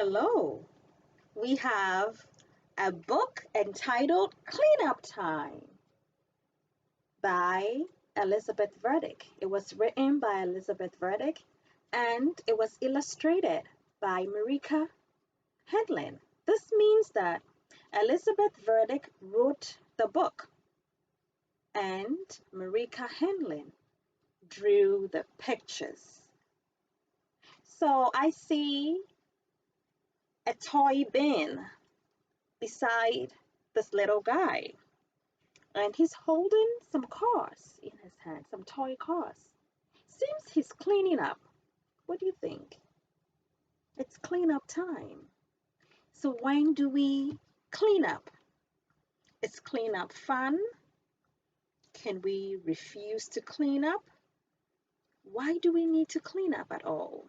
Hello. We have a book entitled Cleanup Time by Elizabeth Verdick. It was written by Elizabeth Verdick and it was illustrated by Marieka Heinlen. This means that Elizabeth Verdick wrote the book and Marieka Heinlen drew the pictures. So I see a toy bin beside this little guy. And he's holding some cars in his hand, some toy cars. Seems he's cleaning up. What do you think? It's cleanup time. So when do we clean up? Is cleanup fun? Can we refuse to clean up? Why do we need to clean up at all?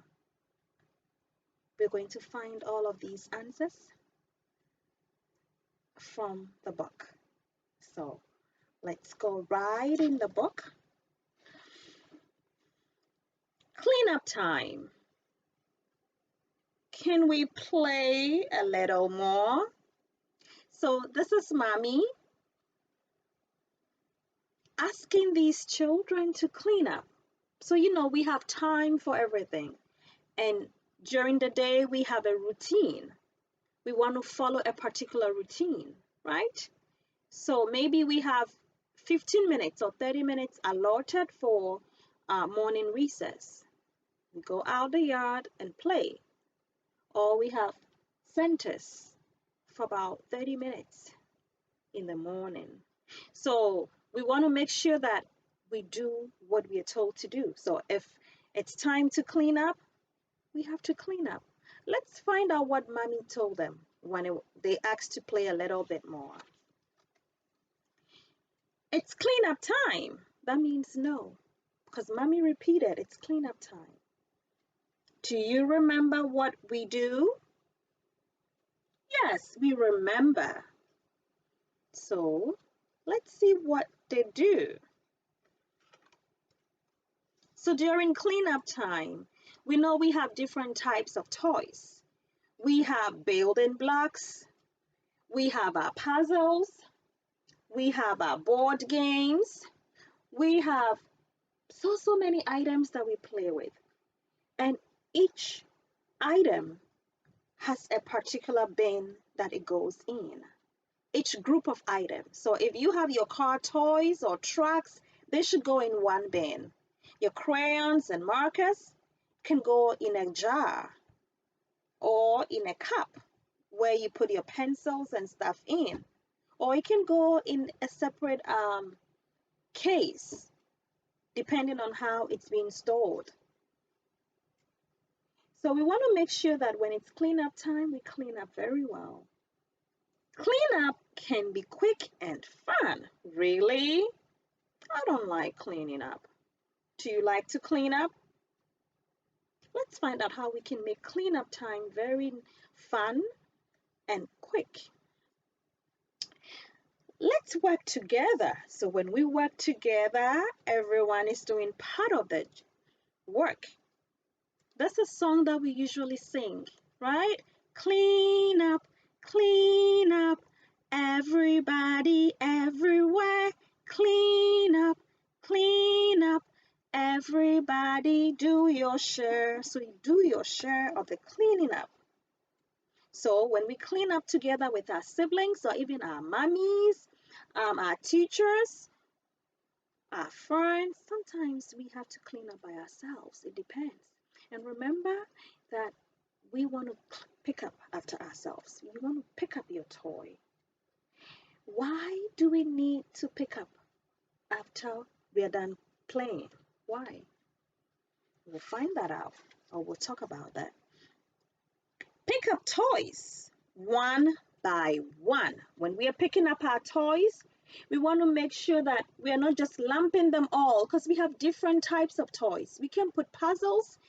We're going to find all of these answers from the book. So let's go right in the book. Cleanup time. Can we play a little more? So this is mommy asking these children to clean up. So we have time for everything. And during the day we have a routine. We want to follow a particular routine, right? So maybe we have 15 minutes or 30 minutes allotted for morning recess. We go out the yard and play. Or we have centers for about 30 minutes in the morning. So we want to make sure that we do what we are told to do. So if it's time to clean up, we have to clean up. Let's find out what mommy told them when they asked to play a little bit more. It's cleanup time. That means no, because mommy repeated it's cleanup time. Do you remember what we do? Yes, we remember. So let's see what they do. So during cleanup time, we know we have different types of toys. We have building blocks, we have our puzzles, we have our board games, we have so many items that we play with. And each item has a particular bin that it goes in. Each group of items. So if you have your car toys or trucks, they should go in one bin. Your crayons and markers can go in a jar or in a cup where you put your pencils and stuff in. Or it can go in a separate case depending on how it's being stored. So we want to make sure that when it's cleanup time, we clean up very well. Cleanup can be quick and fun. Really? I don't like cleaning up. Do you like to clean up? Let's find out how we can make cleanup time very fun and quick. Let's work together. So when we work together, everyone is doing part of the work. That's a song that we usually sing, right? Clean up, everybody, everywhere. Clean up, everybody, do your share. So you do your share of the cleaning up. So when we clean up together with our siblings or even our mommies, our teachers, our friends, sometimes we have to clean up by ourselves. It depends. And remember that we want to pick up after ourselves. You want to pick up your toy. Why do we need to pick up after we are done playing? Why? We'll find that out, or we'll talk about that. Pick up toys one by one. When we are picking up our toys, we want to make sure that we are not just lumping them all because we have different types of toys. We can put puzzles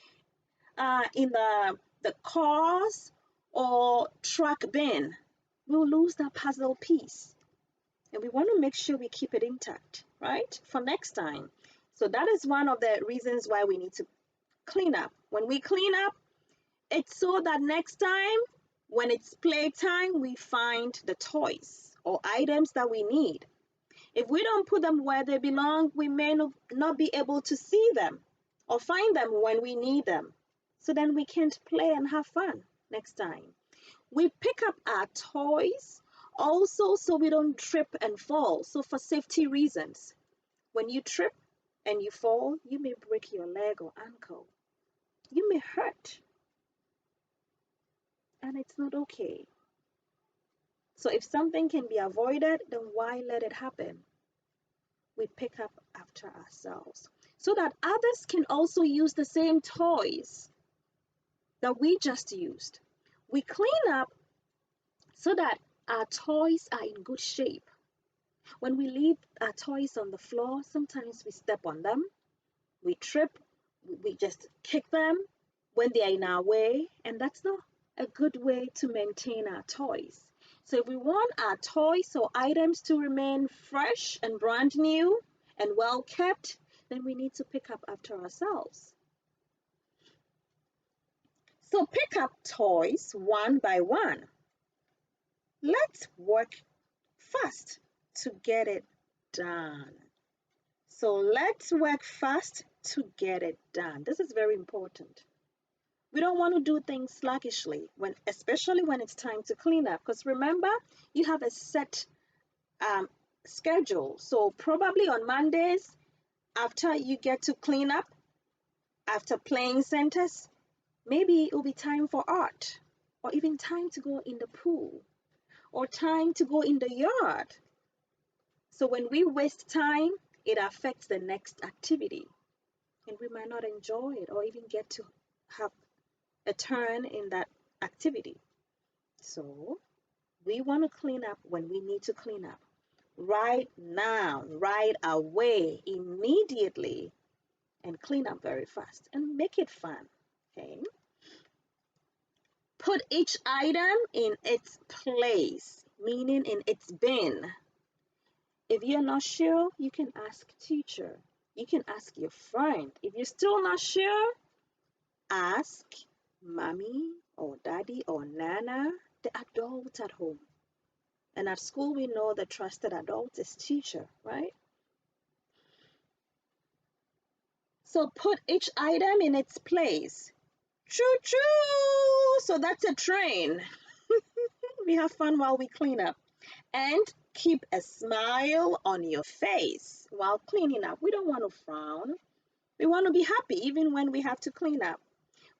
in the cars or truck bin. We'll lose that puzzle piece. And we want to make sure we keep it intact, right? For next time. So that is one of the reasons why we need to clean up. When we clean up, It's so that next time when it's playtime, we find the toys or items that we need. If we don't put them where they belong, we may not be able to see them or find them when we need them. So then we can't play and have fun next time. We pick up our toys also so we don't trip and fall. So for safety reasons, when you trip and you fall, you may break your leg or ankle. You may hurt, and it's not okay. So if something can be avoided, then why let it happen? We pick up after ourselves so that others can also use the same toys that we just used. We clean up so that our toys are in good shape. When we leave our toys on the floor, sometimes we step on them, we trip, we just kick them when they are in our way, and that's not a good way to maintain our toys. So if we want our toys or items to remain fresh and brand new and well kept, then we need to pick up after ourselves. So pick up toys one by one. Let's work fast to get it done. So let's work fast to get it done. This is very important. We don't want to do things sluggishly, especially when it's time to clean up. Because remember, you have a set schedule. So probably on Mondays, after you get to clean up, after playing centers, maybe it will be time for art, or even time to go in the pool, or time to go in the yard. So when we waste time, it affects the next activity, and we might not enjoy it or even get to have a turn in that activity. So we want to clean up when we need to clean up. Right now, right away, immediately, and clean up very fast and make it fun. Okay. Put each item in its place, meaning in its bin. If you're not sure, you can ask teacher. You can ask your friend. If you're still not sure, ask mommy or daddy or nana, the adult at home. And at school, we know the trusted adult is teacher, right? So put each item in its place. Choo choo! So that's a train. We have fun while we clean up. And keep a smile on your face while cleaning up. We don't want to frown. We want to be happy even when we have to clean up.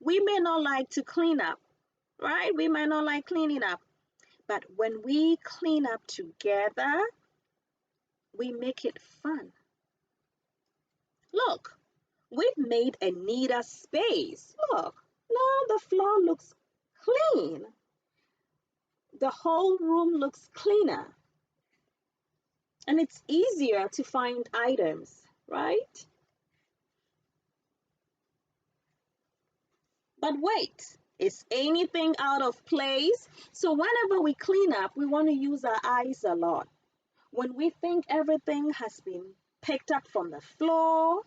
We may not like to clean up, right? We might not like cleaning up. But when we clean up together, we make it fun. Look, we've made a neater space. Look, now the floor looks clean. The whole room looks cleaner. And it's easier to find items, right? But wait, is anything out of place? So whenever we clean up, we want to use our eyes a lot. When we think everything has been picked up from the floor,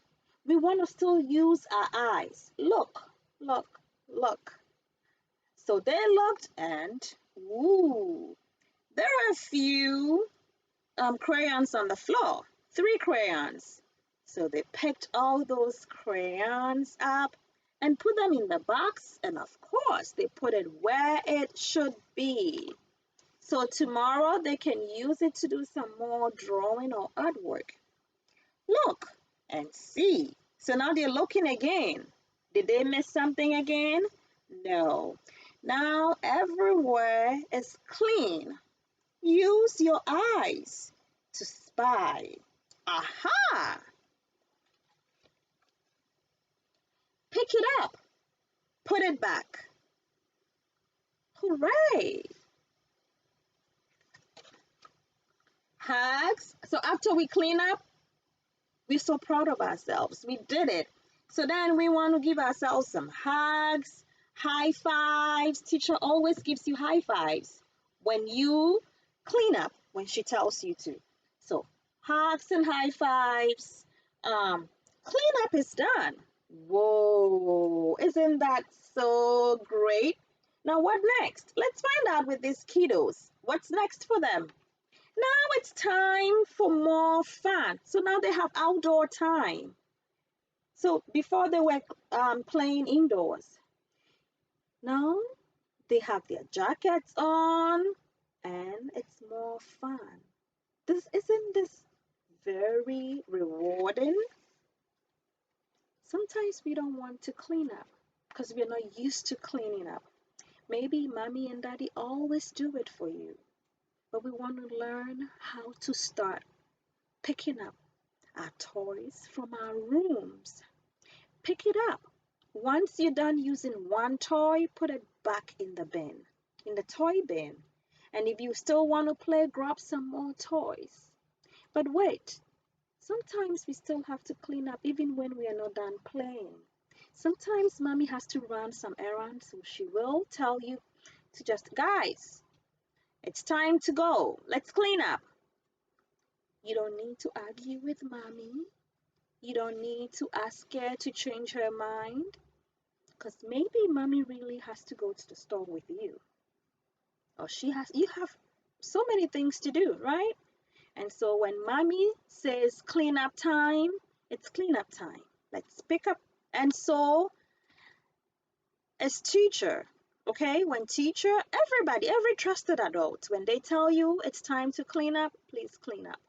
we want to still use our eyes. Look, look, look. So they looked and, ooh, there are a few crayons on the floor, 3 crayons. So they picked all those crayons up and put them in the box, and of course, they put it where it should be. So tomorrow they can use it to do some more drawing or artwork. Look and see. So now they're looking again. Did they miss something again? No. Now everywhere is clean. Use your eyes to spy. Aha! Pick it up. Put it back. Hooray! Hugs. So after we clean up, we're so proud of ourselves. We did it. So then we want to give ourselves some hugs, high fives. Teacher always gives you high fives when you clean up, when she tells you to. So hugs and high fives. Clean up is done. Whoa, isn't that so great? Now, what next? Let's find out with these kiddos. What's next for them? Now it's time for more fun. So now they have outdoor time. So before they were playing indoors. Now they have their jackets on and it's more fun. Isn't this very rewarding? Sometimes we don't want to clean up because we're not used to cleaning up. Maybe mommy and daddy always do it for you, but we want to learn how to start picking up our toys from our rooms. Pick it up. Once you're done using one toy, put it back in the bin, in the toy bin. And if you still want to play, grab some more toys. But wait, sometimes we still have to clean up even when we are not done playing. Sometimes mommy has to run some errands, so she will tell you to just, guys, it's time to go. Let's clean up. You don't need to argue with mommy. You don't need to ask her to change her mind. Because maybe mommy really has to go to the store with you. Or you have so many things to do, right? And so when mommy says clean up time, it's clean up time. Let's pick up. And so as teacher, okay, when teacher, everybody, every trusted adult, when they tell you it's time to clean up, please clean up.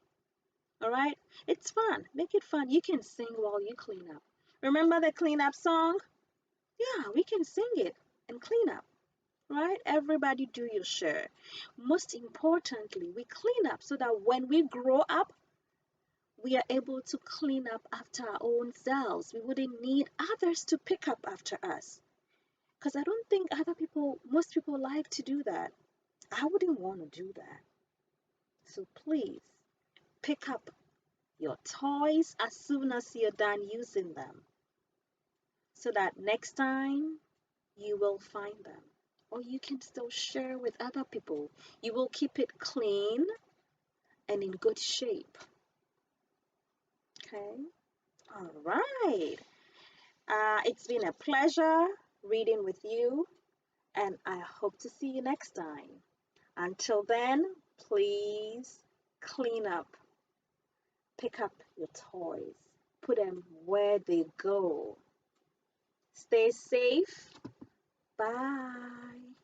All right? It's fun. Make it fun. You can sing while you clean up. Remember the clean up song? Yeah, we can sing it and clean up. Right? Everybody do your share. Most importantly, we clean up so that when we grow up, we are able to clean up after our own selves. We wouldn't need others to pick up after us. Because I don't think most people like to do that. I wouldn't want to do that. So please pick up your toys as soon as you're done using them so that next time you will find them. Or you can still share with other people. You will keep it clean and in good shape. Okay? All right. It's been a pleasure reading with you, and I hope to see you next time. Until then, please clean up, pick up your toys, put them where they go. Stay safe. Bye.